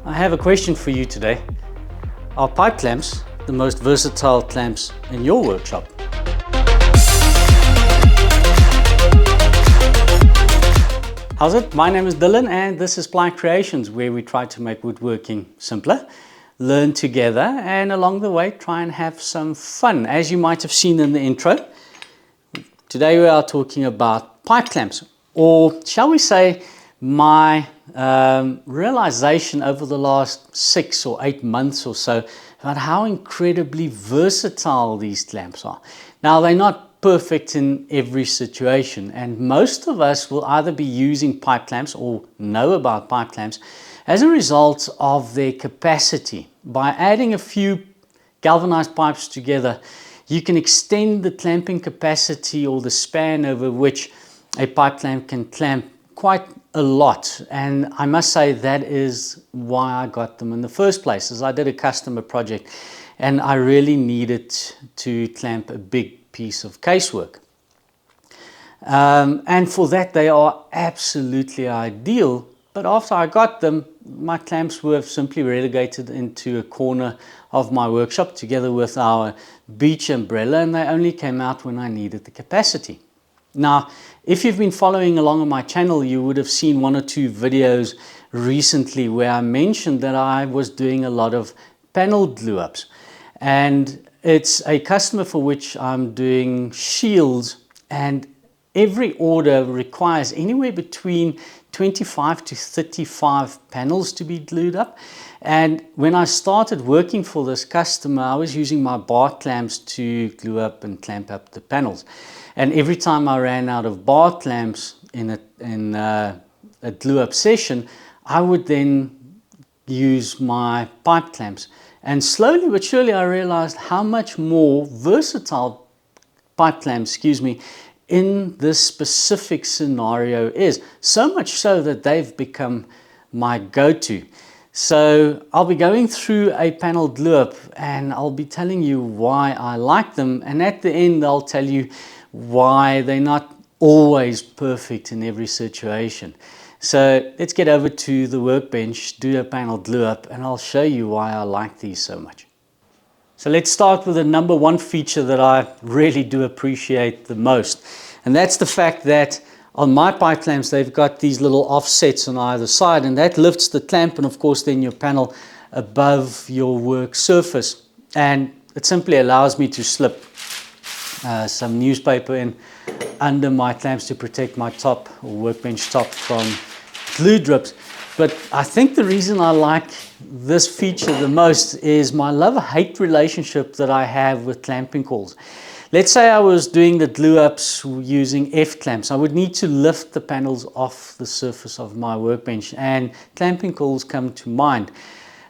I have a question for you today. Are pipe clamps the most versatile clamps in your workshop? How's it? My name is Dylan and this is Ply Creations, where we try to make woodworking simpler, learn together, and along the way try and have some fun. As you might have seen in the intro, today we are talking about pipe clamps, or shall we say my realization over the last 6 or 8 months or so about how incredibly versatile these clamps are. Now, they're not perfect in every situation, and most of us will either be using pipe clamps or know about pipe clamps as a result of their capacity. By adding a few galvanized pipes together, you can extend the clamping capacity or the span over which a pipe clamp can clamp quite a lot. And I must say that is why I got them in the first place, as I did a customer project and I really needed to clamp a big piece of casework. And for that they are absolutely ideal. But after I got them, my clamps were simply relegated into a corner of my workshop together with our beach umbrella, and they only came out when I needed the capacity. Now, if you've been following along on my channel, you would have seen 1 or 2 videos recently where I mentioned that I was doing a lot of panel glue ups. And it's a customer for which I'm doing shields, and every order requires anywhere between 25 to 35 panels to be glued up. And when I started working for this customer, I was using my bar clamps to glue up and clamp up the panels. And every time I ran out of bar clamps in a glue up session, I would then use my pipe clamps. And slowly but surely I realized how much more versatile pipe clamps, in this specific scenario is. So much so that they've become my go-to. So I'll be going through a panel glue up and I'll be telling you why I like them, and at the end I'll tell you why they're not always perfect in every situation. So let's get over to the workbench, do a panel glue up, and I'll show you why I like these so much. So let's start with the number 1 feature that I really do appreciate the most. And that's the fact that on my pipe clamps, they've got these little offsets on either side, and that lifts the clamp and of course then your panel above your work surface. And it simply allows me to slip some newspaper in under my clamps to protect my top or workbench top from glue drips. But I think the reason I like this feature the most is my love-hate relationship that I have with clamping calls. Let's say I was doing the glue ups using F clamps. I would need to lift the panels off the surface of my workbench, and clamping calls come to mind.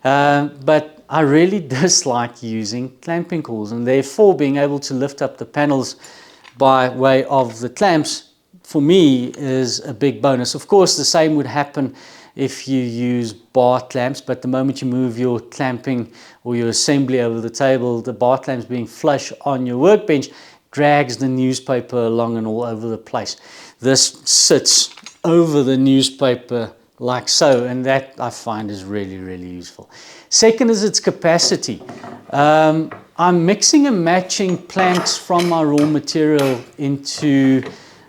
But I really dislike using clamping calls, and therefore being able to lift up the panels by way of the clamps for me is a big bonus. Of course, the same would happen if you use bar clamps, but the moment you move your clamping or your assembly over the table, the bar clamps being flush on your workbench drags the newspaper along and all over the place. This sits over the newspaper like so, and that I find is really, really useful. Second is its capacity. I'm mixing and matching planks from my raw material into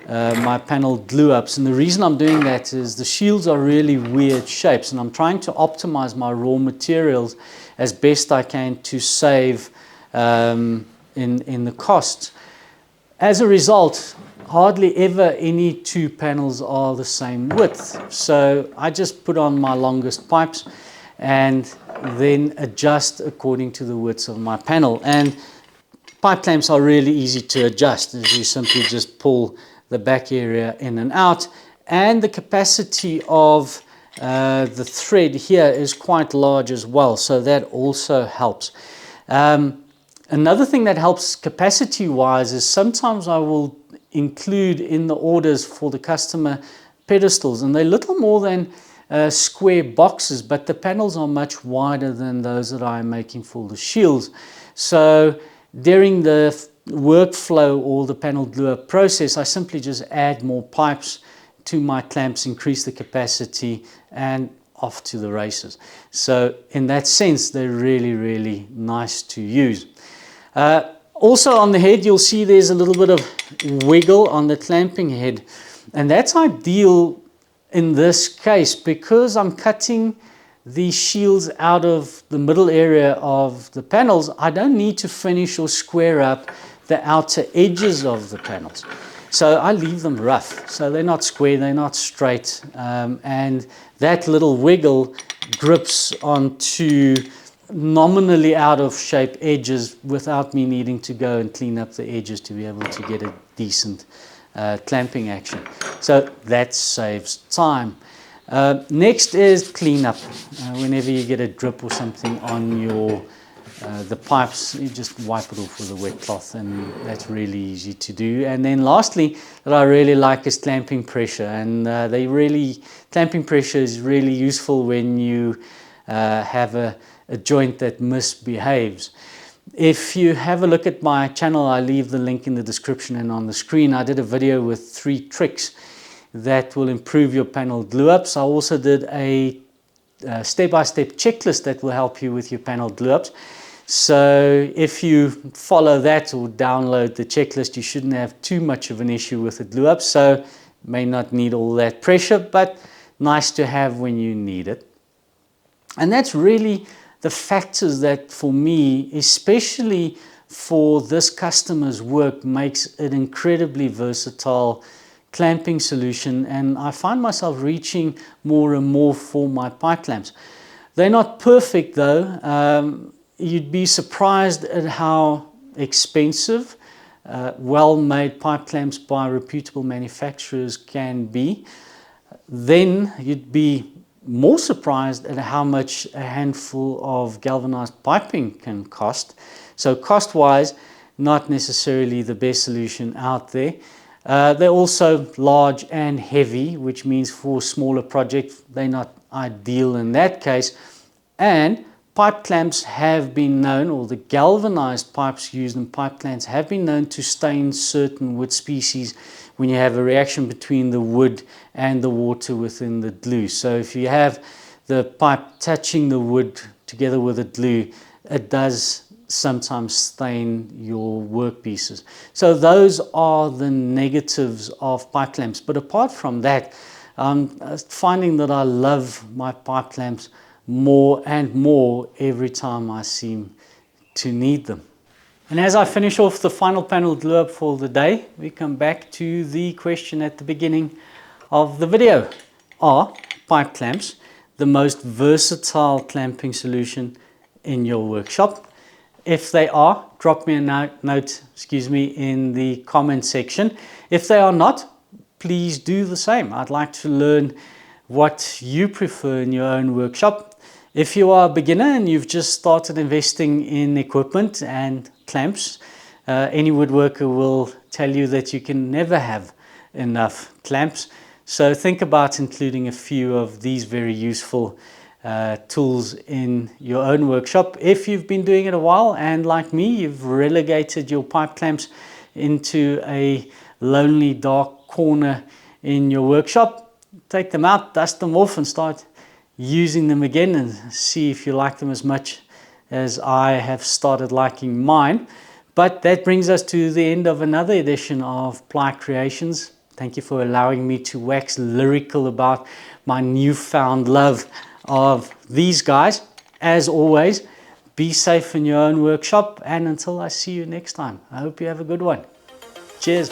my panel glue ups, and the reason I'm doing that is the shields are really weird shapes, and I'm trying to optimize my raw materials as best I can to save in the costs. As a result, hardly ever any 2 panels are the same width, so I just put on my longest pipes and then adjust according to the widths of my panel. And pipe clamps are really easy to adjust, as you simply just pull the back area in and out, and the capacity of the thread here is quite large as well, so that also helps. Another thing that helps capacity wise is sometimes I will include in the orders for the customer pedestals, and they're little more than square boxes, but the panels are much wider than those that I'm making for the shields. So during the workflow or the panel glue up process, I simply just add more pipes to my clamps, increase the capacity, and off to the races. So in that sense, they're really, really nice to use. Also on the head, you'll see there's a little bit of wiggle on the clamping head, and that's ideal in this case because I'm cutting the shields out of the middle area of the panels. I don't need to finish or square up the outer edges of the panels. So I leave them rough. So they're not square, they're not straight. And that little wiggle grips onto nominally out of shape edges without me needing to go and clean up the edges to be able to get a decent clamping action. So that saves time. Next is cleanup. Whenever you get a drip or something on your the pipes, you just wipe it off with a wet cloth, and that's really easy to do. And then lastly, that I really like is clamping pressure, and clamping pressure is really useful when you have a joint that misbehaves. If you have a look at my channel, I leave the link in the description and on the screen. I did a video with 3 tricks that will improve your panel glue ups. I also did a step-by-step checklist that will help you with your panel glue ups. So if you follow that or download the checklist, you shouldn't have too much of an issue with the glue up. So may not need all that pressure, but nice to have when you need it. And that's really the factors that for me, especially for this customer's work, makes it incredibly versatile clamping solution. And I find myself reaching more and more for my pipe clamps. They're not perfect though. You'd be surprised at how expensive well-made pipe clamps by reputable manufacturers can be. Then you'd be more surprised at how much a handful of galvanized piping can cost. So cost-wise, not necessarily the best solution out there. They're also large and heavy, which means for smaller projects, they're not ideal in that case. And pipe clamps have been known, or the galvanized pipes used in pipe clamps have been known to stain certain wood species when you have a reaction between the wood and the water within the glue. So if you have the pipe touching the wood together with the glue, it does sometimes stain your workpieces. So those are the negatives of pipe clamps. But apart from that, I'm finding that I love my pipe clamps more and more every time I seem to need them. And as I finish off the final panel glue up for the day, we come back to the question at the beginning of the video. Are pipe clamps the most versatile clamping solution in your workshop? If they are, drop me a note in the comment section. If they are not, please do the same. I'd like to learn what you prefer in your own workshop. If you are a beginner and you've just started investing in equipment and clamps, any woodworker will tell you that you can never have enough clamps. So think about including a few of these very useful tools in your own workshop. If you've been doing it a while and like me, you've relegated your pipe clamps into a lonely dark corner in your workshop, take them out, dust them off and start using them again and see if you like them as much as I have started liking mine. But that brings us to the end of another edition of Ply Creations. Thank you for allowing me to wax lyrical about my newfound love of these guys. As always, be safe in your own workshop, and until I see you next time, I hope you have a good one. Cheers.